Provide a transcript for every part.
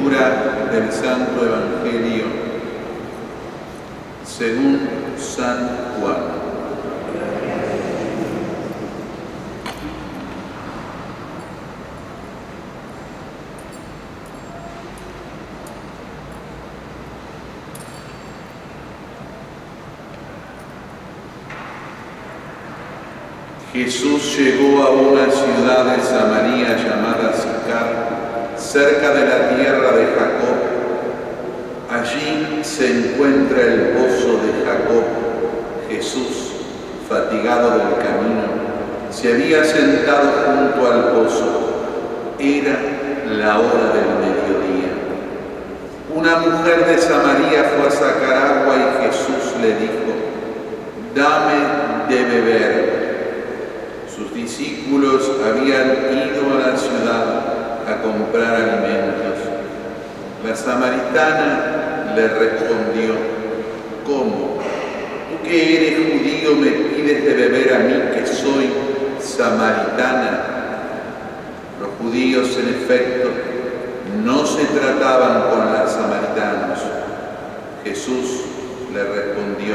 Lectura del Santo Evangelio según San Juan. Jesús llegó a una ciudad de Samaria llamada Sicar, cerca de la tierra de Jacob. Allí se encuentra el pozo de Jacob. Jesús, fatigado del camino, se había sentado junto al pozo. Era la hora del mediodía. Una mujer de Samaria fue a sacar agua y Jesús le dijo: «Dame de beber». Sus discípulos habían ido a la ciudad a comprar alimentos. La samaritana le respondió: «¿Cómo? Tú que eres judío me pides de beber a mí que soy samaritana». Los judíos, en efecto, no se trataban con los samaritanos. Jesús le respondió: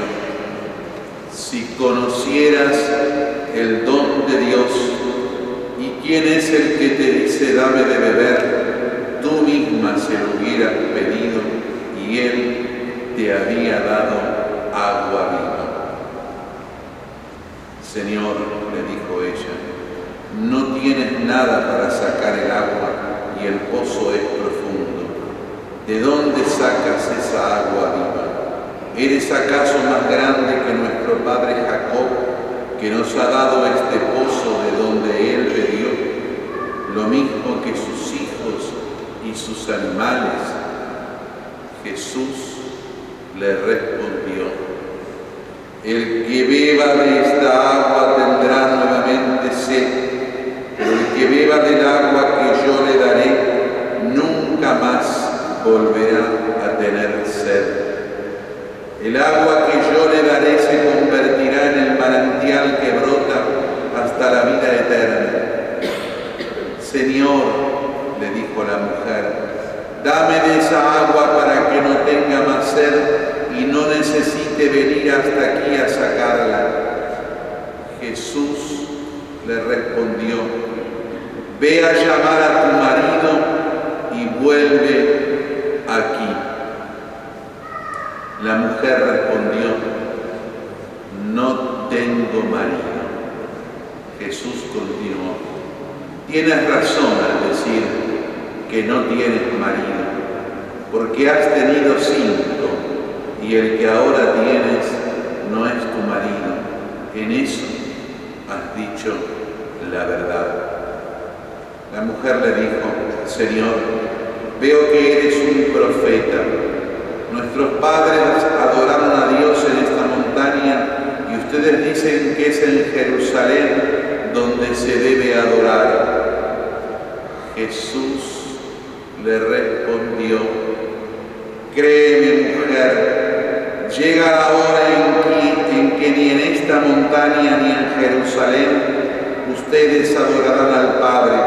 «Si conocieras el don de Dios y quién es el que te dice dame de beber, tú misma se lo hubieras pedido y él te había dado agua viva». «Señor», le dijo ella, «no tienes nada para sacar el agua y el pozo es profundo. ¿De dónde sacas esa agua viva? ¿Eres acaso más grande que nuestro padre Jacob, que nos ha dado este pozo de donde él bebió, lo mismo que sus hijos y sus animales?» Jesús le respondió: «El que beba de esta agua tendrá nuevamente sed, pero el que beba del agua que yo le daré nunca más volverá a tener sed. El agua que yo le daré se convertirá en el manantial que brota hasta la vida eterna». «Señor», le dijo la mujer, «dame de esa agua para que no tenga más sed y no necesite venir hasta aquí a sacarla». Jesús le respondió: «Ve a llamar a tu marido y vuelve aquí». La mujer respondió: «No tengo marido». Jesús continuó: «Tienes razón al decir que no tienes marido, porque has tenido 5 y el que ahora tienes no es tu marido. En eso has dicho la verdad». La mujer le dijo: «Señor, veo que eres un profeta. Nuestros padres adoraron a Dios en esta montaña y ustedes dicen que es en Jerusalén donde se debe adorar». Jesús le respondió: «Créeme, mujer, llega la hora en que ni en esta montaña ni en Jerusalén ustedes adorarán al Padre.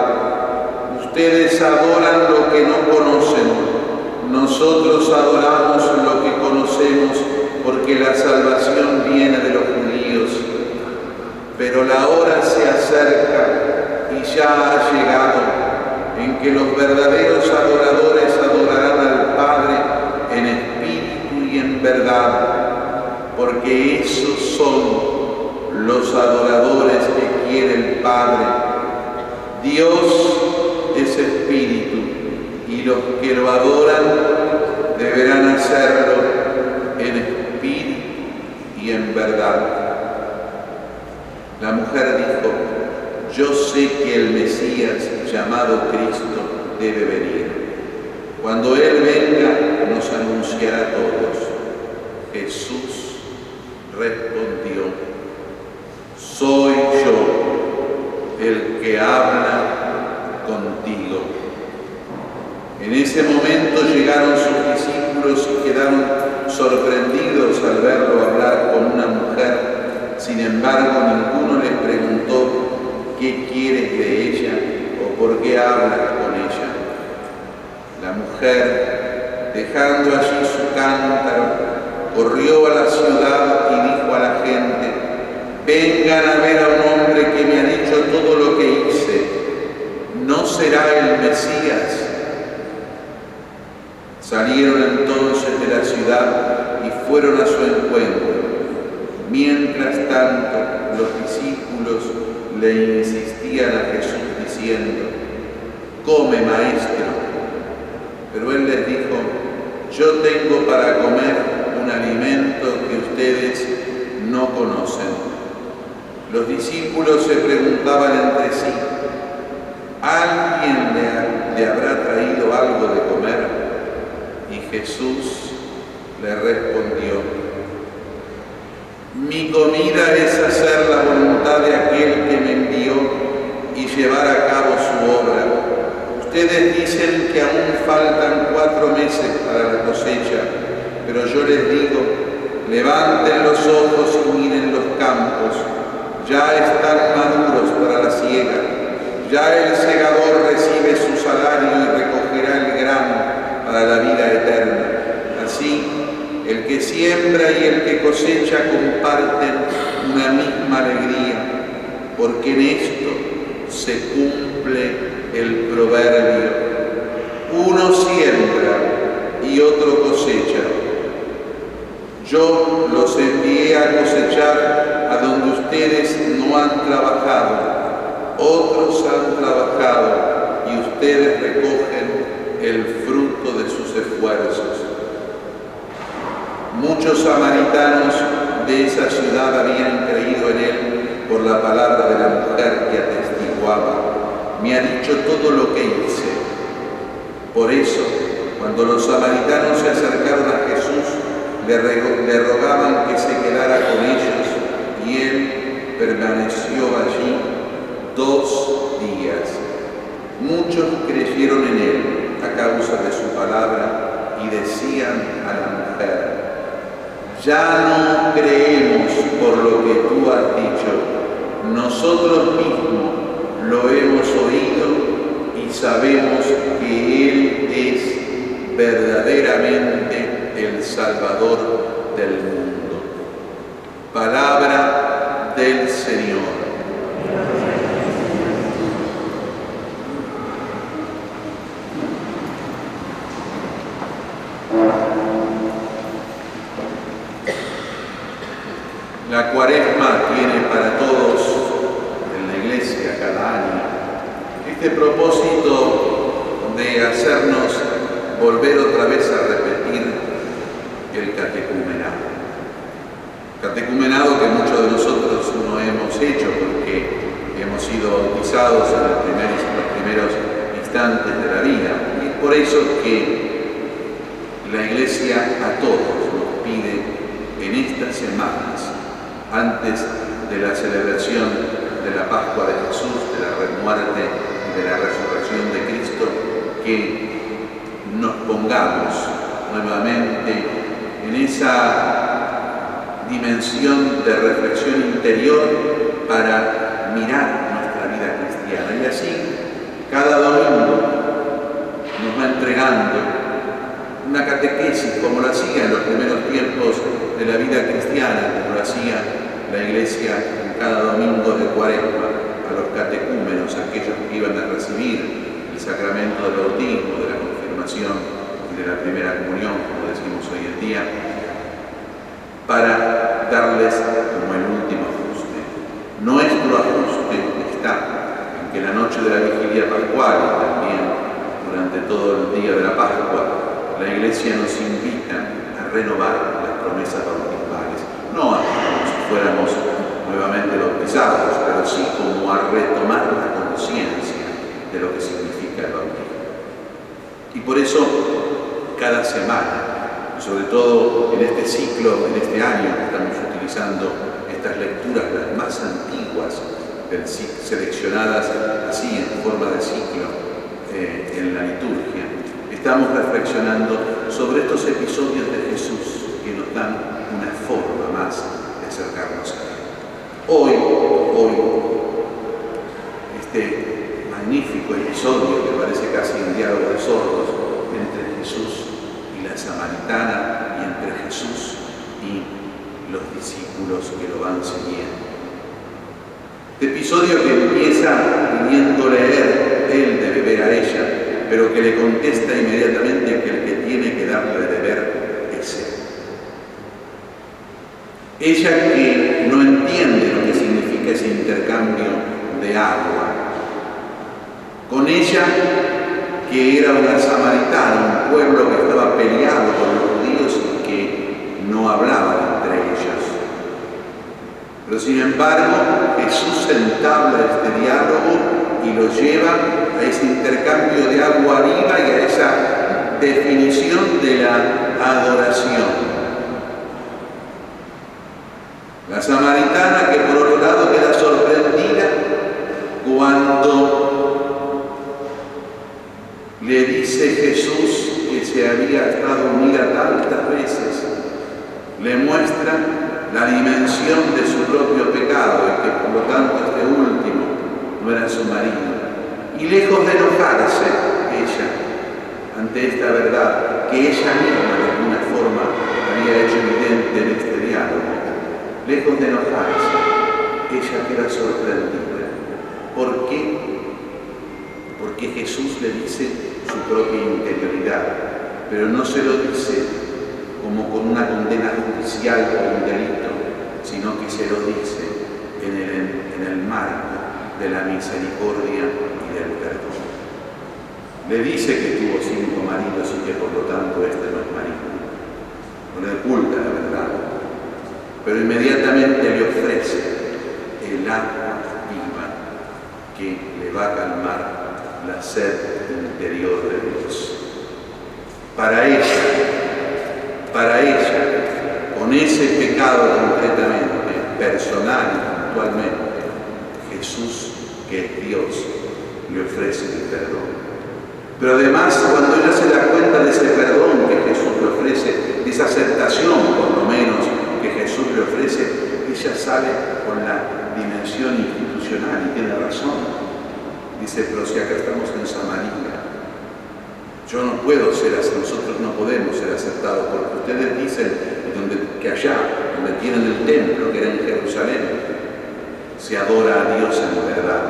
Ustedes adoran lo que no conocen. Nosotros adoramos lo que conocemos porque la salvación viene de los judíos. Pero la hora se acerca y ya ha llegado en que los verdaderos adoradores adorarán al Padre en espíritu y en verdad, porque esos son los adoradores que quiere el Padre. Dios es espíritu y los que lo adoran deberán hacerlo en espíritu y en verdad». La mujer dijo: «Yo sé que el Mesías, llamado Cristo, debe venir. Cuando Él venga, nos anunciará a todos». Jesús respondió: «Soy yo el que habla contigo». En ese momento llegaron sus discípulos y quedaron sorprendidos al verlo hablar con una mujer. Sin embargo, ninguno les preguntó: «¿Qué quieres de ella?», o «¿Por qué hablas con ella?». La mujer, dejando allí su cántaro, corrió a la ciudad y dijo a la gente: vengan a ver a un hombre que me ha dicho todo lo que hice. ¿No será el Mesías? Salieron entonces de la ciudad y fueron a su encuentro. Mientras tanto, los discípulos le insistían a Jesús diciendo: come, maestro. Pero él les dijo: yo tengo para comer un alimento que ustedes no conocen. Los discípulos se preguntaban entre sí: ¿alguien le habrá traído algo de comer? Y Jesús le respondió: mi comida es hacer la voluntad de aquel que me envió y llevar a cabo su obra. Ustedes dicen que aún faltan 4 meses para la cosecha, pero yo les digo: levanten los ojos y miren los campos. Ya están maduros para la siega. Ya el segador recibe su salario y recogerá el grano para la vida eterna. Así, el que siembra y el que cosecha comparten una misma alegría, porque en esto se cumple el proverbio: uno siembra y otro cosecha. Yo los envié a cosechar a donde ustedes no han trabajado. Otros han trabajado y ustedes recogen el fruto de sus esfuerzos. Muchos samaritanos de esa ciudad habían creído en él por la palabra de la mujer que atestiguaba: me ha dicho todo lo que hice. Por eso, cuando los samaritanos se acercaron a Jesús, le rogaban que se quedara con ellos, y él permaneció allí 2 días. Muchos creyeron en él a causa de su palabra y decían a la mujer: ya no creemos por lo que tú has dicho. Nosotros mismos lo hemos oído y sabemos que Él es verdaderamente el Salvador del mundo. Palabra del Señor. La Cuaresma tiene para todos en la Iglesia cada año este propósito de hacernos volver otra vez a repetir el catecumenado. Catecumenado que muchos de nosotros no hemos hecho porque hemos sido bautizados en los primeros instantes de la vida. Y es por eso que la Iglesia a todos nos pide en estas semanas, antes de la celebración de la Pascua de Jesús, de la muerte y de la resurrección de Cristo, que nos pongamos nuevamente en esa dimensión de reflexión interior para mirar nuestra vida cristiana. Y así, cada domingo nos va entregando una catequesis, como lo hacía en los primeros tiempos de la vida cristiana, como lo hacía la Iglesia en cada domingo de Cuaresma, a los catecúmenos, aquellos que iban a recibir el sacramento del bautismo, de la confirmación y de la primera comunión, como decimos hoy en día, para darles como el último ajuste. Nuestro ajuste está en que la noche de la vigilia pascual y también durante todo el día de la Pascua, la Iglesia nos invita a renovar las promesas bautismales, no como si fuéramos nuevamente bautizados, pero sí como a retomar la conciencia de lo que significa el bautismo. Y por eso, cada semana, sobre todo en este ciclo, en este año que estamos utilizando estas lecturas, las más antiguas, seleccionadas así en forma de ciclo en la liturgia, estamos reflexionando sobre estos episodios de Jesús que nos dan una forma más de acercarnos a Él. Hoy, este magnífico episodio que parece casi un diálogo de sordos, en samaritana y entre Jesús y los discípulos que lo van siguiendo. Este episodio que empieza pidiéndole él de beber a ella, pero que le contesta inmediatamente que el que tiene que darle de beber es él. Ella que no entiende lo que significa ese intercambio de agua. Con ella, que era una samaritana, un pueblo que estaba peleado con los judíos y que no hablaban entre ellos. Pero sin embargo, Jesús entabla este diálogo y lo lleva a ese intercambio de agua viva y a esa definición de la adoración. La samaritana, que por otro lado queda sorprendida cuando le dice Jesús que se había estado unida tantas veces, le muestra la dimensión de su propio pecado y que por lo tanto este último no era su marido. Y lejos de enojarse ella ante esta verdad que ella misma de alguna forma había hecho evidente en este diálogo, lejos de enojarse, ella queda sorprendida. ¿Por qué? Porque Jesús le dice su propia interioridad, pero no se lo dice como con una condena judicial por un delito, sino que se lo dice en el marco de la misericordia y del perdón. Le dice que tuvo 5 maridos y que por lo tanto este no es marido. No le oculta la verdad, pero inmediatamente le ofrece el agua viva que le va a calmar la sed interior de Dios. Para ella, con ese pecado concretamente, personal y puntualmente, Jesús, que es Dios, le ofrece el perdón. Pero además, cuando ella se da cuenta de ese perdón que Jesús le ofrece, de esa aceptación, por lo menos, que Jesús le ofrece, ella sale con la dimensión institucional y tiene razón. Dice, pero si acá estamos en Samaria, yo no puedo ser así, nosotros no podemos ser aceptados, porque ustedes dicen que allá, donde tienen el templo, que era en Jerusalén, se adora a Dios en verdad.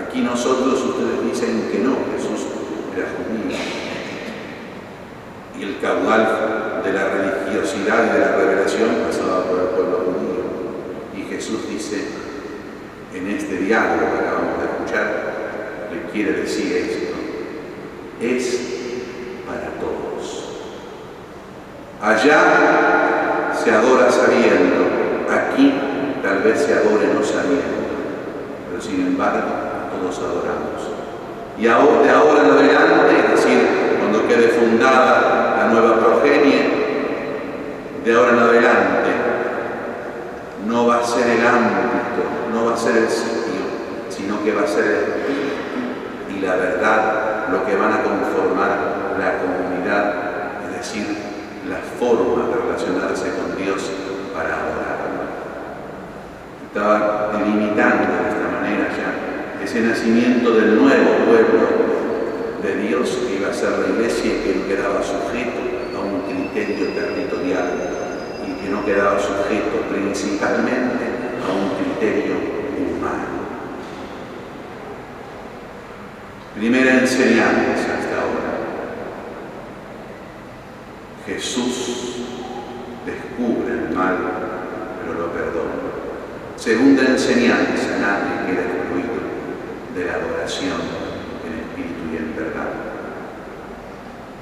Aquí nosotros, ustedes dicen que no, Jesús era judío. Y el caudal de la religiosidad y de la revelación pasaba por el pueblo judío. Y Jesús dice, en este diálogo que acabamos de escuchar, le quiere decir esto: es para todos. Allá se adora sabiendo, aquí tal vez se adore no sabiendo, pero sin embargo todos adoramos. Y de ahora en adelante, es decir, cuando quede fundada la nueva progenie, de ahora en adelante no va a ser el ámbito, no va a ser el sitio, sino que va a ser el espíritu y la verdad lo que van a conformar la comunidad, es decir, la forma de relacionarse con Dios para adorarlo. Estaba delimitando de esta manera ya ese nacimiento del nuevo pueblo de Dios que iba a ser la iglesia y que no quedaba sujeto a un criterio territorial y que no quedaba sujeto principalmente a un criterio humano. Primera enseñanza hasta ahora. Jesús descubre el mal, pero lo perdona. Segunda enseñanza, nadie queda excluido de la adoración en espíritu y en verdad.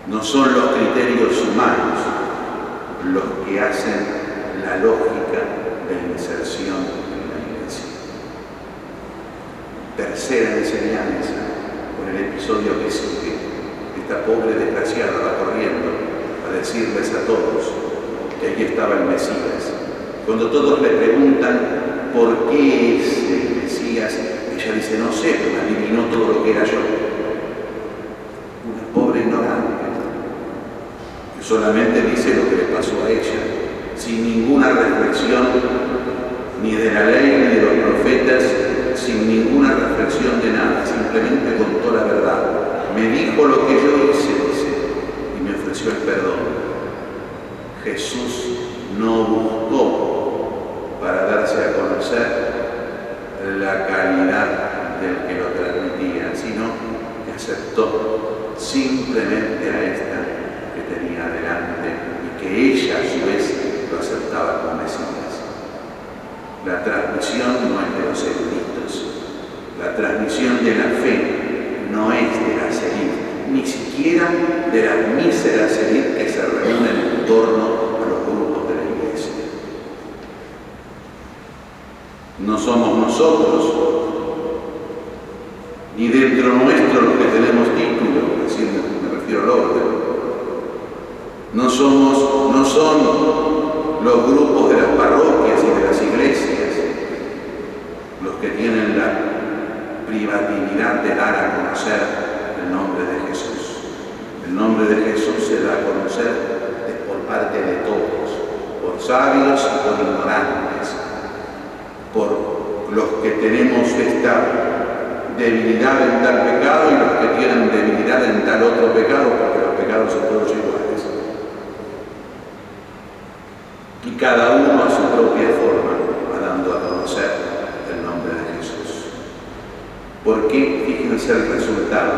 No son los criterios humanos los que hacen la lógica de inserción en la iglesia. Tercera enseñanza, con el episodio que sigue, esta pobre desgraciada va corriendo a decirles a todos que allí estaba el Mesías. Cuando todos le preguntan por qué es el Mesías, ella dice, no sé, pero me adivinó todo lo que era yo. Una pobre ignorante, que solamente dice lo que le pasó a ella, sin ninguna reflexión ni de la ley ni de los profetas, sin ninguna reflexión de nada, simplemente contó la verdad. Me dijo lo que yo hice, dice, y me ofreció el perdón. Jesús no buscó para darse a conocer la calidad del que lo transmitía, sino que aceptó simplemente a esta que tenía delante y que ella a su vez lo aceptaba como Mesías. La transmisión no es de los eruditos, la transmisión de la fe no es de las élites, ni siquiera de las míseras élites que se reúnen en torno a los grupos de la Iglesia. No somos nosotros, ni dentro nuestro los que tenemos título, me refiero al orden. No son los grupos de las parroquias y de las iglesias los que tienen la privatividad de dar a conocer el nombre de Jesús. El nombre de Jesús se da a conocer por parte de todos, por sabios y por ignorantes, por los que tenemos esta debilidad en tal pecado y los que tienen debilidad en tal otro pecado, porque los pecados son todos iguales. Y cada uno a su propia forma va dando a conocer el nombre de Jesús. ¿Por qué? Fíjense el resultado.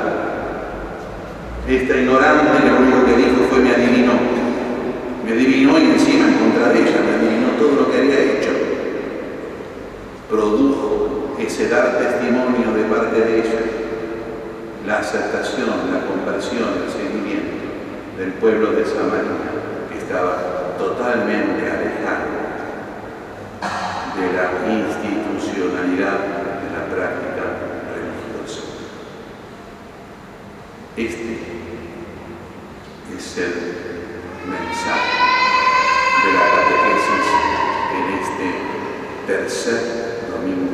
Esta ignorante lo único que dijo fue me adivinó. Me adivinó y encima en contra de ella, me adivinó todo lo que había hecho. Produjo ese dar testimonio de parte de ella, la aceptación, la conversión, el seguimiento del pueblo de Samaria, que estaba totalmente alejado de la institucionalidad de la práctica religiosa. Este es el mensaje de la catequesis en este tercer domingo